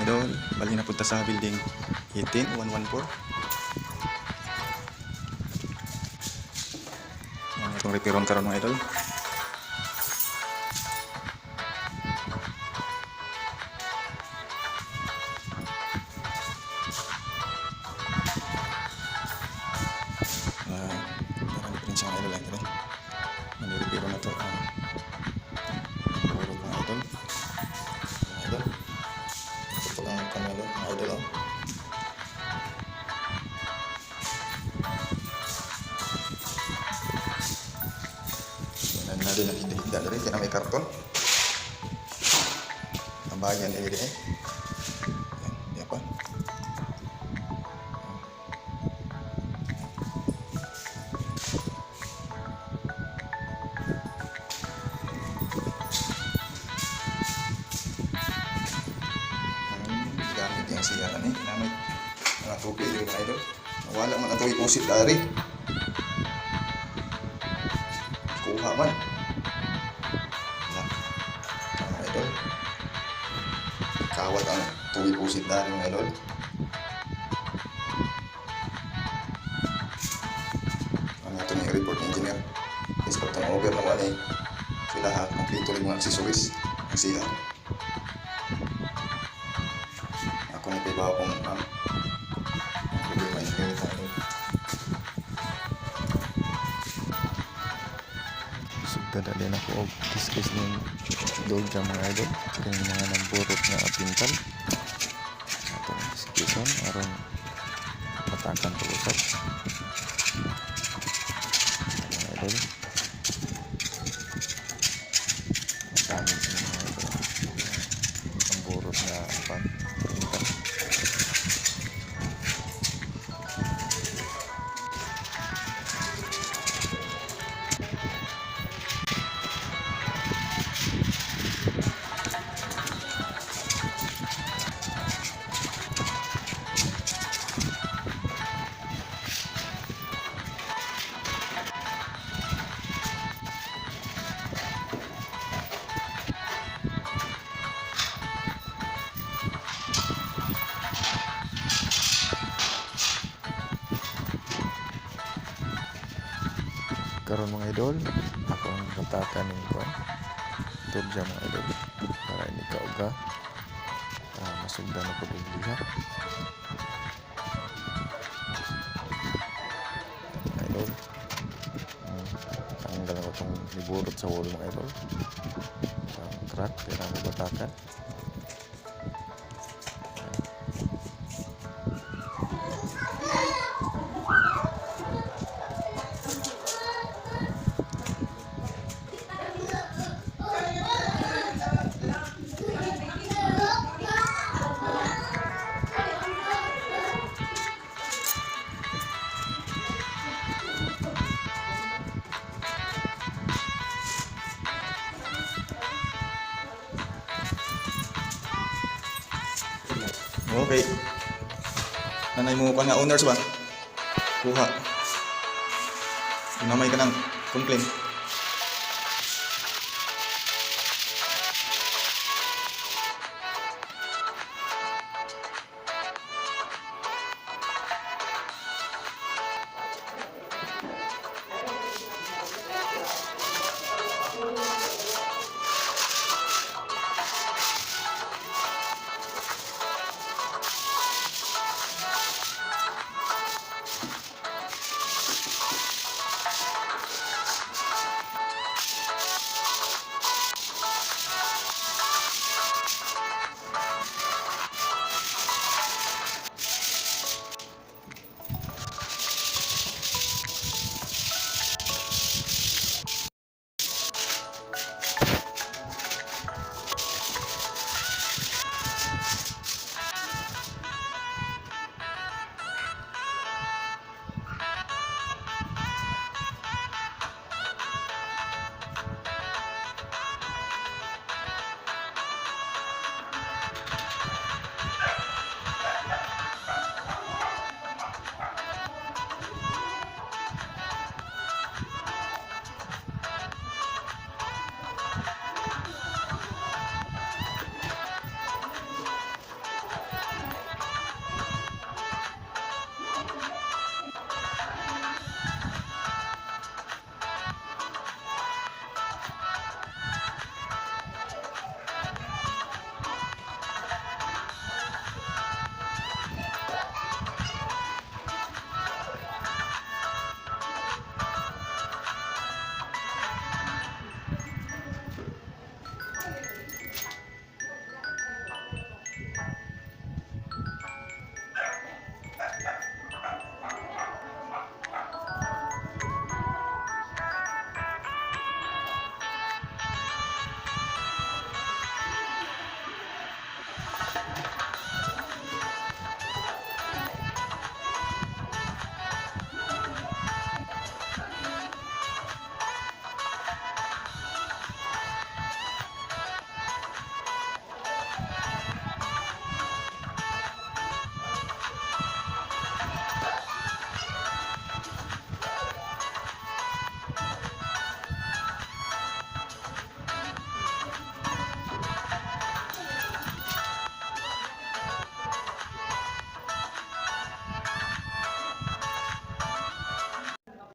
idol. Bali na punta sa building 18114. Yan itong repairon karon mga idol. Marami pa rin siya mga idol. Nire-repairon na ito. Puro mga idol. Idol. Ito lang kanalo mga idol. Yan na din nakita rin. Kaya may karton. Tambahan din rin. Yan pa. Gamit yung siya na ginamit mga tubig yung mga idol. Wala man ang tuwing usit dari. Kuha man. Mga idol. Kawat ang tuwing usit dari mga idol. Ang itong yung report engineer. Is pa itong over naman sila ha. Nakito rin mga accessories. Ang siya. Ako na kaibaw kung problema yung gamit natin. Sugdadali na ko og kiskis ng dolja mga idol. Yung mga namburot na pintal. Atong kiskison aron matakan to usap. Mga idol. Magamit sa mga idol. Namburot na pintal. Karon mga idol, ako ang katakan ng kuan. Turja mga idol para ini kauga masugdan na pag-ubliha. Mga idol, tanggal ko itong niburot sa wall mga idol. Crack, kaya na batakan. Okay. Nanay mo pa nga owners ba? Kuha. Namay ka ng complaint.